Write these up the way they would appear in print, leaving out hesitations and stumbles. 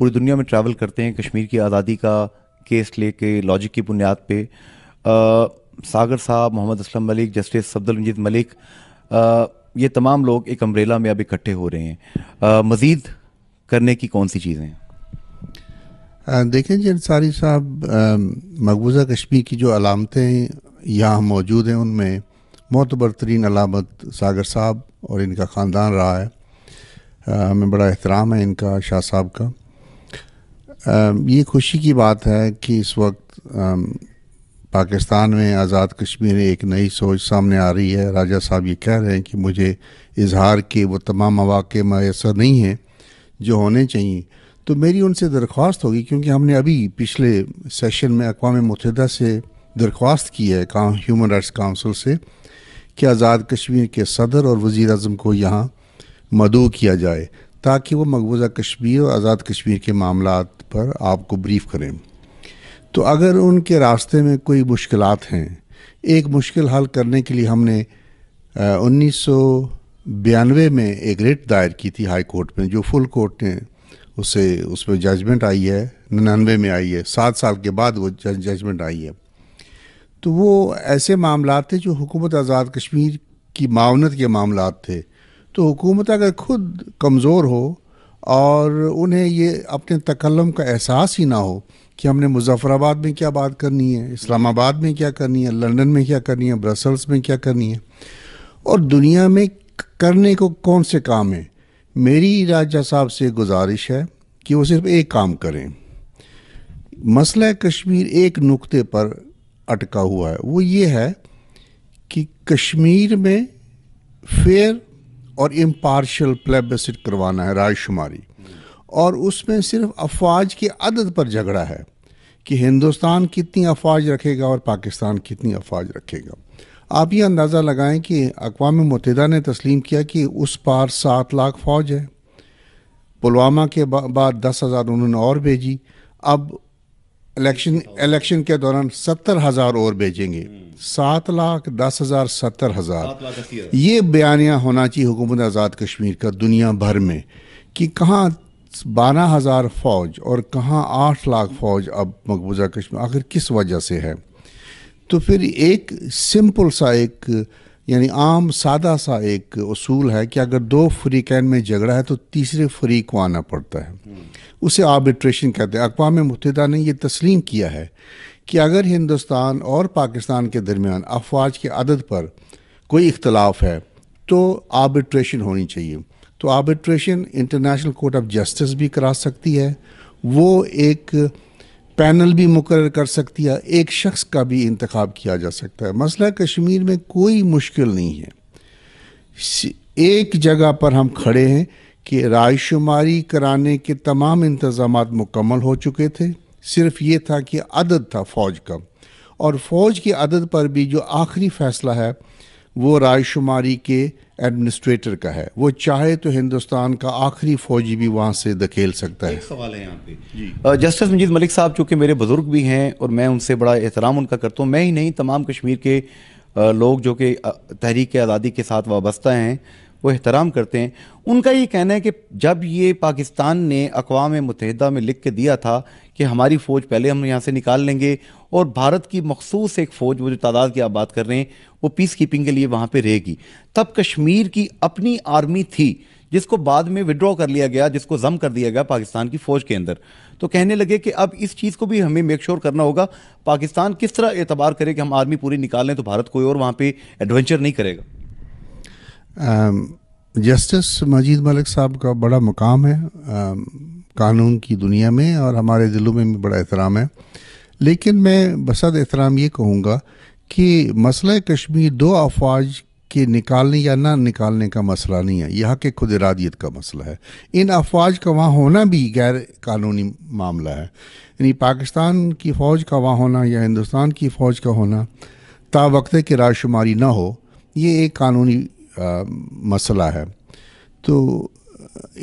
پوری دنیا میں ٹریول کرتے ہیں کشمیر کی آزادی کا کیس لے کے لاجک کی بنیاد پہ. ساگر صاحب, محمد اسلم ملک, جسٹس عبد المجید ملک, یہ تمام لوگ ایک امبریلا میں اب اکٹھے ہو رہے ہیں. مزید کرنے کی کون سی چیزیں ہیں؟ دیکھیں جی انصاری صاحب, مقبوضہ کشمیر کی جو علامتیں یہاں موجود ہیں ان میں معتبر ترین علامت ساگر صاحب اور ان کا خاندان رہا ہے. ہمیں بڑا احترام ہے ان کا, شاہ صاحب کا. یہ خوشی کی بات ہے کہ اس وقت پاکستان میں آزاد کشمیر ایک نئی سوچ سامنے آ رہی ہے. راجہ صاحب یہ کہہ رہے ہیں کہ مجھے اظہار کے وہ تمام مواقع میسر نہیں ہیں جو ہونے چاہیے. تو میری ان سے درخواست ہوگی, کیونکہ ہم نے ابھی پچھلے سیشن میں اقوام متحدہ سے درخواست کی ہے ہیومن رائٹس کونسل سے کہ آزاد کشمیر کے صدر اور وزیر اعظم کو یہاں مدعو کیا جائے تاکہ وہ مقبوضہ کشمیر اور آزاد کشمیر کے معاملات پر آپ کو بریف کریں. تو اگر ان کے راستے میں کوئی مشکلات ہیں, ایک مشکل حل کرنے کے لیے ہم نے 1992 میں ایک ریٹ دائر کی تھی ہائی کورٹ میں, جو فل کورٹ نے اس پہ ججمنٹ آئی ہے, 99 میں آئی ہے, 7 سال کے بعد وہ ججمنٹ آئی ہے. تو وہ ایسے معاملات تھے جو حکومت آزاد کشمیر کی معاونت کے معاملات تھے. تو حکومت اگر خود کمزور ہو اور انہیں یہ اپنے تکلم کا احساس ہی نہ ہو کہ ہم نے مظفر آباد میں کیا بات کرنی ہے, اسلام آباد میں کیا کرنی ہے, لندن میں کیا کرنی ہے, برسلس میں کیا کرنی ہے, اور دنیا میں کرنے کو کون سے کام ہیں, میری راجہ صاحب سے گزارش ہے کہ وہ صرف ایک کام کریں. مسئلہ کشمیر ایک نقطے پر اٹکا ہوا ہے, وہ یہ ہے کہ کشمیر میں فیئر اور امپارشل پلیبسٹ کروانا ہے, رائے شماری, اور اس میں صرف افواج کے عدد پر جھگڑا ہے کہ ہندوستان کتنی افواج رکھے گا اور پاکستان کتنی افواج رکھے گا. آپ یہ اندازہ لگائیں کہ اقوام متحدہ نے تسلیم کیا کہ اس پار 7 لاکھ فوج ہے, پلوامہ کے بعد 10,000 انہوں نے اور بھیجی, اب الیکشن کے دوران 70,000 اور بھیجیں گے. 7 لاکھ 10,000 70,000 یہ بیانیہ ہونا چاہیے حکومت آزاد کشمیر کا دنیا بھر میں کہ کہاں 12,000 فوج اور کہاں 8 لاکھ فوج اب مقبوضہ کشمیر, آخر کس وجہ سے ہے. تو پھر ایک سمپل سا ایک یعنی عام سادہ سا ایک اصول ہے کہ اگر 2 فریقین میں جھگڑا ہے تو تیسرے فریق کو آنا پڑتا ہے, اسے آربیٹریشن کہتے ہیں. اقوام متحدہ نے یہ تسلیم کیا ہے کہ اگر ہندوستان اور پاکستان کے درمیان افواج کے عدد پر کوئی اختلاف ہے تو آربیٹریشن ہونی چاہیے. تو arbitration international court of justice بھی کرا سکتی ہے, وہ ایک پینل بھی مقرر کر سکتی ہے, ایک شخص کا بھی انتخاب کیا جا سکتا ہے. مسئلہ کشمیر میں کوئی مشکل نہیں ہے, ایک جگہ پر ہم کھڑے ہیں کہ رائے شماری کرانے کے تمام انتظامات مکمل ہو چکے تھے, صرف یہ تھا کہ عدد تھا فوج کا, اور فوج کی عدد پر بھی جو آخری فیصلہ ہے وہ رائے شماری کے ایڈمنسٹریٹر کا ہے. وہ چاہے تو ہندوستان کا آخری فوجی بھی وہاں سے دھکیل سکتا ہے. ایک سوال ہے یہاں پہ, جسٹس مجید ملک صاحب چونکہ میرے بزرگ بھی ہیں اور میں ان سے بڑا احترام ان کا کرتا ہوں, میں ہی نہیں تمام کشمیر کے لوگ جو کہ تحریک آزادی کے ساتھ وابستہ ہیں وہ احترام کرتے ہیں. ان کا یہ کہنا ہے کہ جب یہ پاکستان نے اقوام متحدہ میں لکھ کے دیا تھا کہ ہماری فوج پہلے ہم یہاں سے نکال لیں گے اور بھارت کی مخصوص ایک فوج, وہ جو تعداد کی آپ بات کر رہے ہیں, وہ پیس کیپنگ کے لیے وہاں پہ رہے گی, تب کشمیر کی اپنی آرمی تھی جس کو بعد میں وڈرا کر لیا گیا, جس کو ضم کر دیا گیا پاکستان کی فوج کے اندر. تو کہنے لگے کہ اب اس چیز کو بھی ہمیں میک شور کرنا ہوگا, پاکستان کس طرح اعتبار کرے کہ ہم آرمی پوری نکال لیں تو بھارت کوئی اور وہاں پہ ایڈونچر نہیں کرے گا. جسٹس مجید ملک صاحب کا بڑا مقام ہے قانون کی دنیا میں اور ہمارے دلوں میں بھی بڑا احترام ہے, لیکن میں بصد احترام یہ کہوں گا کہ مسئلہ کشمیر 2 افواج کے نکالنے یا نہ نکالنے کا مسئلہ نہیں ہے, یہاں کے خود ارادیت کا مسئلہ ہے. ان افواج کا وہاں ہونا بھی غیر قانونی معاملہ ہے, یعنی پاکستان کی فوج کا وہاں ہونا یا ہندوستان کی فوج کا ہونا تا وقت کہ رائے شماری نہ ہو, یہ ایک قانونی مسئلہ ہے. تو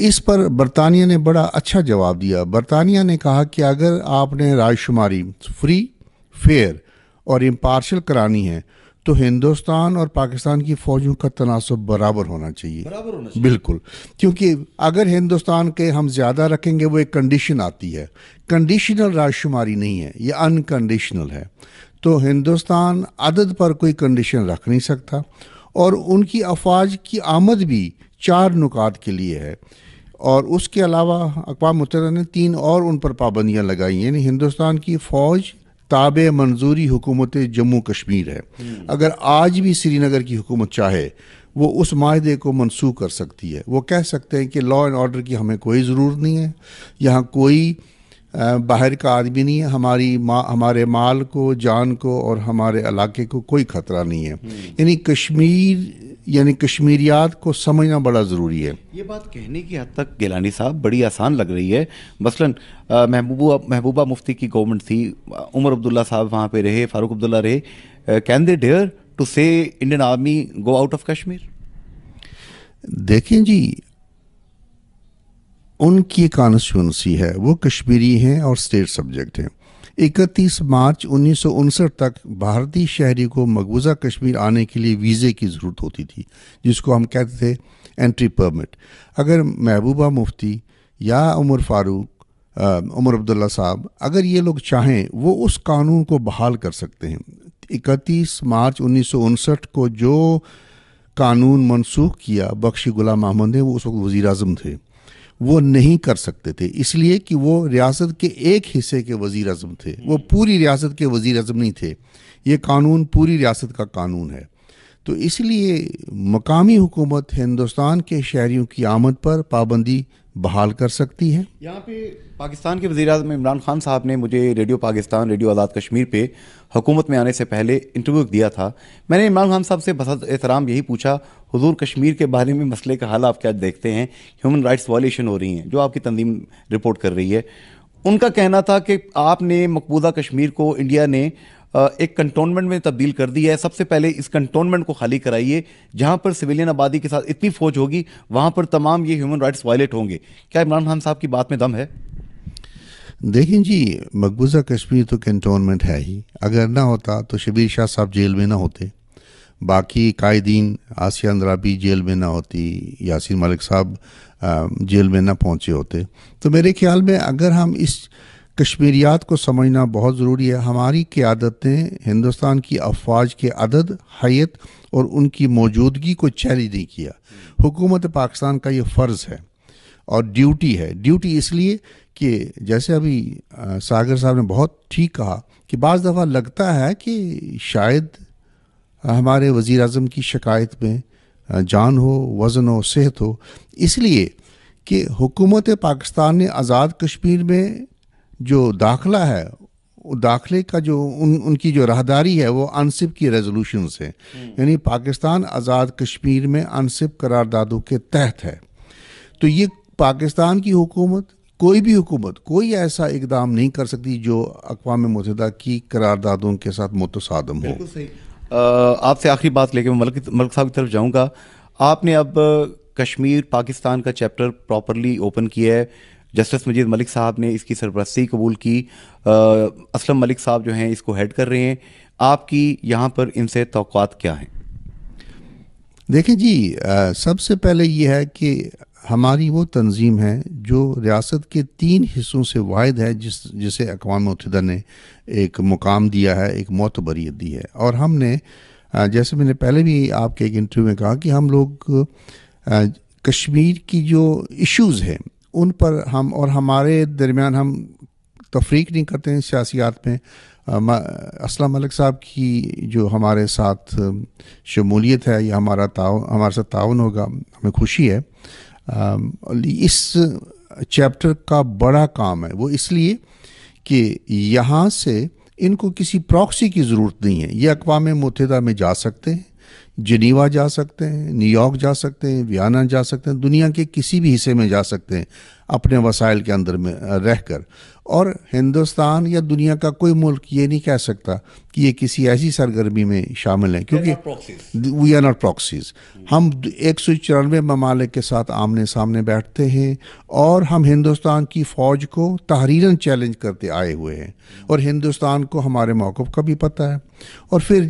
اس پر برطانیہ نے بڑا اچھا جواب دیا. برطانیہ نے کہا کہ اگر آپ نے رائے شماری فری, فیئر اور امپارشل کرانی ہے تو ہندوستان اور پاکستان کی فوجوں کا تناسب برابر ہونا چاہیے. بالکل, کیونکہ اگر ہندوستان کے ہم زیادہ رکھیں گے وہ ایک کنڈیشن آتی ہے, کنڈیشنل راز شماری نہیں ہے, یہ انکنڈیشنل ہے. تو ہندوستان عدد پر کوئی کنڈیشن رکھ نہیں سکتا, اور ان کی افواج کی آمد بھی 4 نکات کے لیے ہے, اور اس کے علاوہ اقوام متحدہ نے 3 اور ان پر پابندیاں لگائی. یعنی ہندوستان کی فوج تابع منظوری حکومت جموں کشمیر ہے. اگر آج بھی سری نگر کی حکومت چاہے وہ اس معاہدے کو منسوخ کر سکتی ہے. وہ کہہ سکتے ہیں کہ لا اینڈ آرڈر کی ہمیں کوئی ضرورت نہیں ہے, یہاں کوئی باہر کا آدمی نہیں ہے, ہمارے مال کو, جان کو اور ہمارے علاقے کو کوئی خطرہ نہیں ہے. یعنی کشمیریات کو سمجھنا بڑا ضروری ہے. یہ بات کہنے کی حد تک گیلانی صاحب بڑی آسان لگ رہی ہے. مثلاً محبوبہ مفتی کی گورنمنٹ تھی, عمر عبداللہ صاحب وہاں پہ رہے, فاروق عبداللہ رہے. کین دے ڈیئر ٹو سے Indian army go out of Kashmir? دیکھیں جی, ان کی کانسٹیٹوئنسی ہے, وہ کشمیری ہیں اور اسٹیٹ سبجیکٹ ہیں. 31 مارچ 1959 تک بھارتی شہری کو مقبوضہ کشمیر آنے کے لیے ویزے کی ضرورت ہوتی تھی, جس کو ہم کہتے تھے انٹری پرمٹ. اگر محبوبہ مفتی یا عمر فاروق, عمر عبداللہ صاحب, اگر یہ لوگ چاہیں وہ اس قانون کو بحال کر سکتے ہیں. 31 مارچ 1959 کو جو قانون منسوخ کیا بخشی غلام احمد نے, وہ اس وقت وزیر اعظم تھے, وہ نہیں کر سکتے تھے, اس لیے کہ وہ ریاست کے ایک حصے کے وزیر اعظم تھے, وہ پوری ریاست کے وزیر اعظم نہیں تھے. یہ قانون پوری ریاست کا قانون ہے. تو اس لیے مقامی حکومت ہندوستان کے شہریوں کی آمد پر پابندی بحال کر سکتی ہے. یہاں پہ پاکستان کے وزیر اعظم عمران خان صاحب نے مجھے ریڈیو پاکستان, ریڈیو آزاد کشمیر پہ حکومت میں آنے سے پہلے انٹرویو دیا تھا. میں نے عمران خان صاحب سے بس احترام یہی پوچھا, حضور کشمیر کے بارے میں مسئلے کا حل آپ کیا دیکھتے ہیں؟ ہیومن رائٹس وائلیشن ہو رہی ہیں جو آپ کی تنظیم رپورٹ کر رہی ہے. ان کا کہنا تھا کہ آپ نے مقبوضہ کشمیر کو انڈیا نے ایک کنٹونمنٹ میں تبدیل کر دی ہے, سب سے پہلے اس کنٹونمنٹ کو خالی کرائیے, جہاں پر سویلین آبادی کے ساتھ اتنی فوج ہوگی وہاں پر تمام یہ ہیومن رائٹس وائلیٹ ہوں گے. کیا عمران خان صاحب کی بات میں دم ہے؟ دیکھیں جی, مقبوضہ کشمیر تو کنٹونمنٹ ہے ہی, اگر نہ ہوتا تو شبیر شاہ صاحب جیل میں نہ ہوتے, باقی قائدین آسیہ اندرابی جیل میں نہ ہوتی, یاسین ملک صاحب جیل میں نہ پہنچے ہوتے. تو میرے خیال میں اگر ہم اس کشمیریات کو سمجھنا بہت ضروری ہے. ہماری قیادت نے ہندوستان کی افواج کے عدد, حیت اور ان کی موجودگی کو چیلنج نہیں کیا. حکومت پاکستان کا یہ فرض ہے اور ڈیوٹی ہے. ڈیوٹی اس لیے کہ جیسے ابھی ساگر صاحب نے بہت ٹھیک کہا کہ بعض دفعہ لگتا ہے کہ شاید ہمارے وزیر اعظم کی شکایت میں جان ہو, وزن ہو, صحت ہو, اس لیے کہ حکومت پاکستان نے آزاد کشمیر میں جو داخلہ ہے, داخلے کا جو ان کی جو راہداری ہے وہ انسپ کی ریزولوشنز ہیں. یعنی پاکستان آزاد کشمیر میں انسپ قراردادوں کے تحت ہے. تو یہ پاکستان کی حکومت, کوئی بھی حکومت کوئی ایسا اقدام نہیں کر سکتی جو اقوام متحدہ کی قراردادوں کے ساتھ متصادم ہو. بالکل صحیح. آپ سے آخری بات لے کے میں ملک صاحب کی طرف جاؤں گا. آپ نے اب کشمیر پاکستان کا چیپٹر پراپرلی اوپن کیا ہے, جسٹس مجید ملک صاحب نے اس کی سرپرستی قبول کی, اسلم ملک صاحب جو ہیں اس کو ہیڈ کر رہے ہیں. آپ کی یہاں پر ان سے توقعات کیا ہیں؟ دیکھیں جی, سب سے پہلے یہ ہے کہ ہماری وہ تنظیم ہے جو ریاست کے 3 حصوں سے واحد ہے جسے اقوام متحدہ نے ایک مقام دیا ہے, ایک معتبریت دی ہے. اور ہم نے جیسے میں نے پہلے بھی آپ کے ایک انٹرویو میں کہا کہ ہم لوگ کشمیر کی جو ایشوز ہیں ان پر ہم اور ہمارے درمیان ہم تفریق نہیں کرتے ہیں سیاسیات میں. اسلم ملک صاحب کی جو ہمارے ساتھ شمولیت ہے یا ہمارے ساتھ تعاون ہوگا, ہمیں خوشی ہے. اس چیپٹر کا بڑا کام ہے وہ اس لیے کہ یہاں سے ان کو کسی پراکسی کی ضرورت نہیں ہے. یہ اقوام متحدہ میں جا سکتے ہیں, جنیوا جا سکتے ہیں, نیو یارک جا سکتے ہیں, ویانا جا سکتے ہیں, دنیا کے کسی بھی حصے میں جا سکتے ہیں اپنے وسائل کے اندر میں رہ کر. اور ہندوستان یا دنیا کا کوئی ملک یہ نہیں کہہ سکتا کہ یہ کسی ایسی سرگرمی میں شامل ہیں, کیونکہ وی آر ناٹ پراکسیز. ہم 194 ممالک کے ساتھ آمنے سامنے بیٹھتے ہیں اور ہم ہندوستان کی فوج کو تحریراً چیلنج کرتے آئے ہوئے ہیں, اور ہندوستان کو ہمارے موقف کا بھی پتہ ہے. اور پھر